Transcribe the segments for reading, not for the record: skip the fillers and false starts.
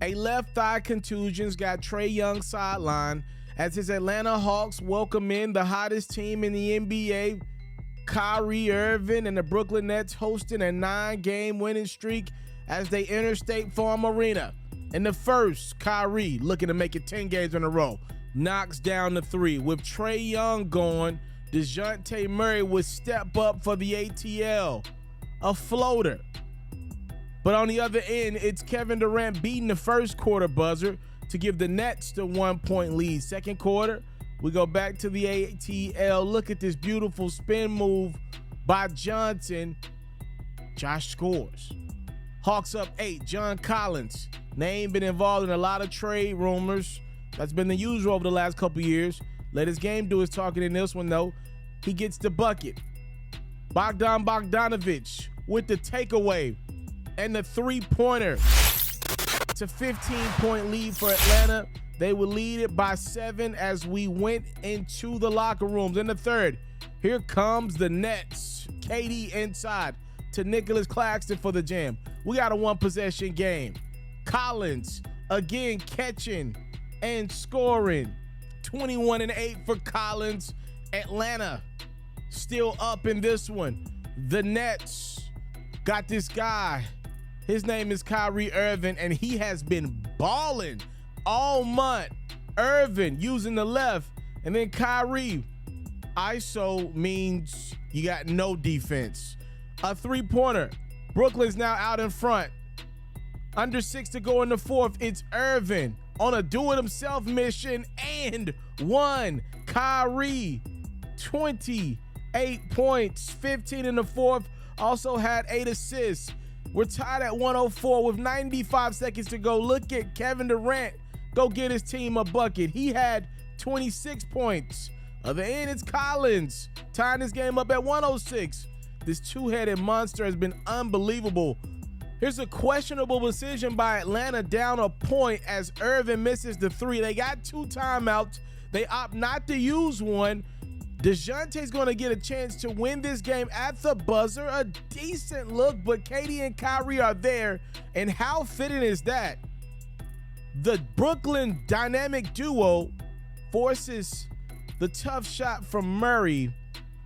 A left thigh contusion's got Trae Young sidelined as his Atlanta Hawks welcome in the hottest team in the NBA, Kyrie Irving, and the Brooklyn Nets hosting a 9-game winning streak as they enter State Farm Arena. In the first, Kyrie, looking to make it 10 games in a row, knocks down the 3. With Trae Young gone, DeJounte Murray would step up for the ATL, a floater. But on the other end, it's Kevin Durant beating the first quarter buzzer to give the Nets the 1-point lead. Second quarter, we go back to the ATL. Look at this beautiful spin move by Johnson. Josh scores. Hawks up 8. John Collins, name been involved in a lot of trade rumors. That's been the usual over the last couple years. Let his game do his talking in this one, though. He gets the bucket. Bogdan Bogdanovic with the takeaway and the 3-pointer. It's a 15-point lead for Atlanta. They will lead it by 7 as we went into the locker rooms. In the third, here comes the Nets. KD inside to Nicholas Claxton for the jam. We got a 1-possession game. Collins again catching and scoring. 21-8 for Collins. Atlanta still up in this one. The Nets got this guy. His name is Kyrie Irving, and he has been balling all month. Irving using the left, and then Kyrie. ISO means you got no defense. A 3-pointer. Brooklyn's now out in front. Under 6 to go in the fourth. It's Irving on a do-it-himself mission and 1. Kyrie, 28 points, 15 in the fourth. Also had 8 assists. We're tied at 104 with 95 seconds to go. Look at Kevin Durant go get his team a bucket. He had 26 points. Other end, it's Collins tying this game up at 106. This two-headed monster has been unbelievable. Here's a questionable decision by Atlanta down a point as Irving misses the 3. They got 2 timeouts. They opt not to use one. DeJounte's going to get a chance to win this game at the buzzer. A decent look, but KD and Kyrie are there. And how fitting is that? The Brooklyn dynamic duo forces the tough shot from Murray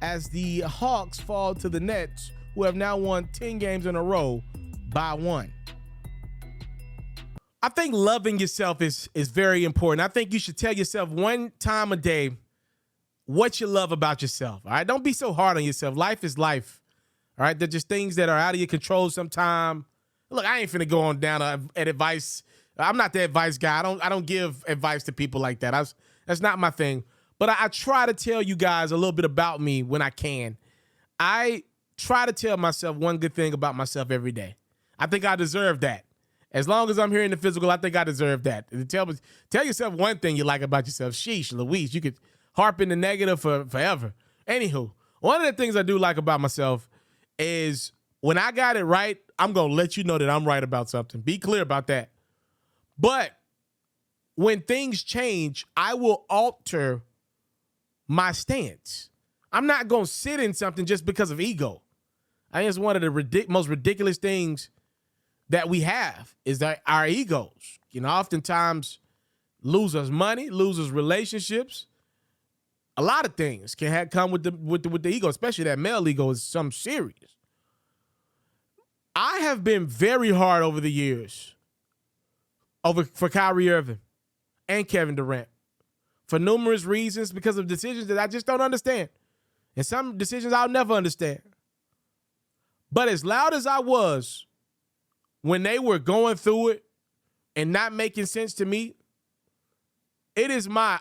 as the Hawks fall to the Nets, who have now won 10 games in a row by 1. I think loving yourself is very important. I think you should tell yourself one time a day what you love about yourself. All right, don't be so hard on yourself. Life is life. All right, they're just things that are out of your control sometime. Look, I ain't finna go on down at advice. I'm not the advice guy. I don't give advice to people like that. That's not my thing. But I try to tell you guys a little bit about me when I can. I try to tell myself one good thing about myself every day. I think I deserve that. As long as I'm here in the physical, I think I deserve that. Tell yourself one thing you like about yourself. Sheesh, Louise, you could harp in the negative forever. Anywho, one of the things I do like about myself is when I got it right, I'm going to let you know that I'm right about something. Be clear about that. But when things change, I will alter my stance. I'm not going to sit in something just because of ego. I think it's one of the most ridiculous things that we have is that our egos, oftentimes lose us money, lose us relationships. A lot of things can come with the ego, especially that male ego is something serious. I have been very hard over the years for Kyrie Irving and Kevin Durant for numerous reasons because of decisions that I just don't understand. And some decisions I'll never understand. But as loud as I was when they were going through it and not making sense to me, it is my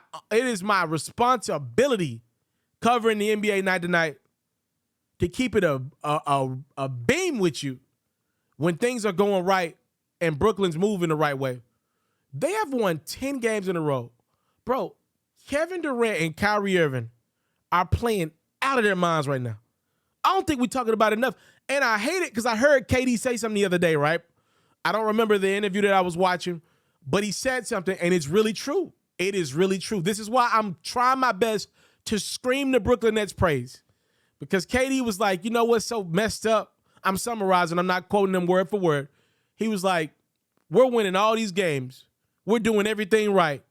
responsibility covering the NBA night to night to keep it a beam with you when things are going right and Brooklyn's moving the right way. They have won 10 games in a row. Bro, Kevin Durant and Kyrie Irving are playing out of their minds right now. I don't think we're talking about it enough. And I hate it because I heard KD say something the other day, right? I don't remember the interview that I was watching, but he said something, and it's really true. It is really true. This is why I'm trying my best to scream the Brooklyn Nets praise. Because KD was like, you know what's so messed up? I'm summarizing. I'm not quoting them word for word. He was like, We're winning all these games. We're doing everything right.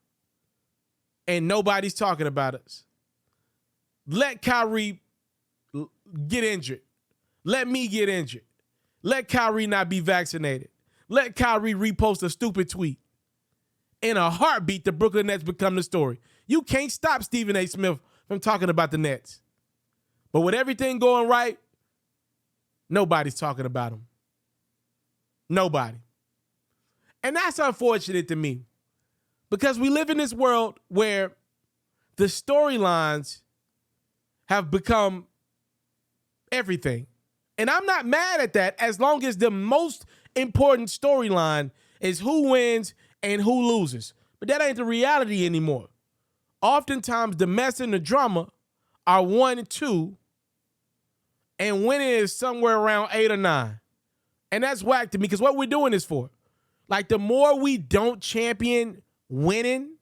And nobody's talking about us. Let Kyrie get injured. Let me get injured. Let Kyrie not be vaccinated. Let Kyrie repost a stupid tweet. In a heartbeat, the Brooklyn Nets become the story. You can't stop Stephen A. Smith from talking about the Nets. But with everything going right, nobody's talking about them. Nobody. And that's unfortunate to me because we live in this world where the storylines have become everything. And I'm not mad at that as long as the most important storyline is who wins and who loses. But that ain't the reality anymore. Oftentimes, the mess and the drama are 1 and 2, and winning is somewhere around 8 or 9. And that's whack to me because what we're doing this for. Like, the more we don't champion winning,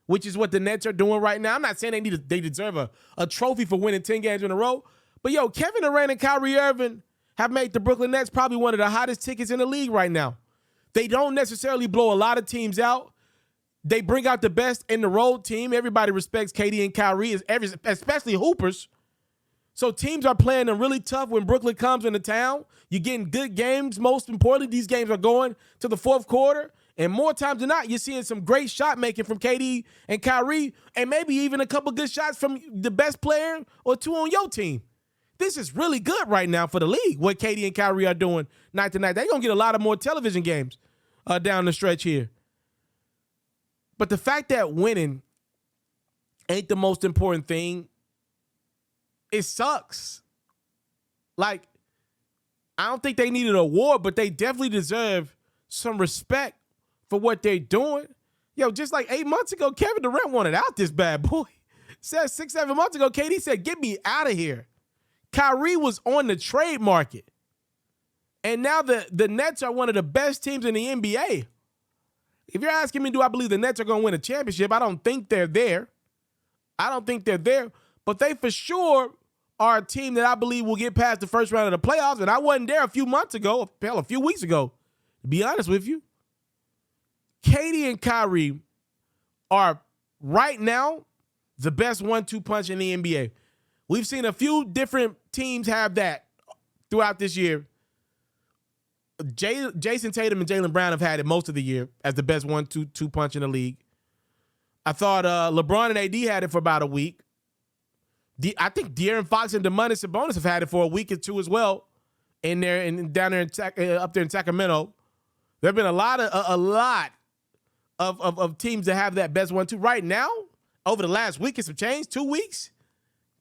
which is what the Nets are doing right now. I'm not saying they deserve a trophy for winning 10 games in a row. But, yo, Kevin Durant and Kyrie Irving have made the Brooklyn Nets probably one of the hottest tickets in the league right now. They don't necessarily blow a lot of teams out. They bring out the best in the road team. Everybody respects KD and Kyrie, especially hoopers. So teams are playing them really tough when Brooklyn comes into town. You're getting good games. Most importantly, these games are going to the fourth quarter. And more times than not, you're seeing some great shot making from KD and Kyrie, and maybe even a couple good shots from the best player or two on your team. This is really good right now for the league, what KD and Kyrie are doing night to night. They're going to get a lot of more television games down the stretch here. But the fact that winning ain't the most important thing, it sucks. Like, I don't think they need an award, but they definitely deserve some respect for what they're doing. Yo, just like 8 months ago, Kevin Durant wanted out this bad boy. Said 6-7 months ago, KD said, get me out of here. Kyrie was on the trade market. And now the Nets are one of the best teams in the NBA. If you're asking me, do I believe the Nets are going to win a championship? I don't think they're there. But they for sure are a team that I believe will get past the first round of the playoffs. And I wasn't there a few weeks ago, to be honest with you. KD and Kyrie are right now the best 1-2 punch in the NBA. We've seen a few different teams have that throughout this year. Jason Tatum and Jaylen Brown have had it most of the year as the best 1-2 punch in the league. I thought LeBron and AD had it for about a week. I think De'Aaron Fox and Domantas Sabonis have had it for a week or two as well. Down there up there in Sacramento, there have been a lot of teams that have that best 1-2 right now. Over the last week and some change, 2 weeks,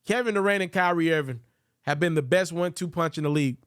Kevin Durant and Kyrie Irving have been the best 1-2 punch in the league.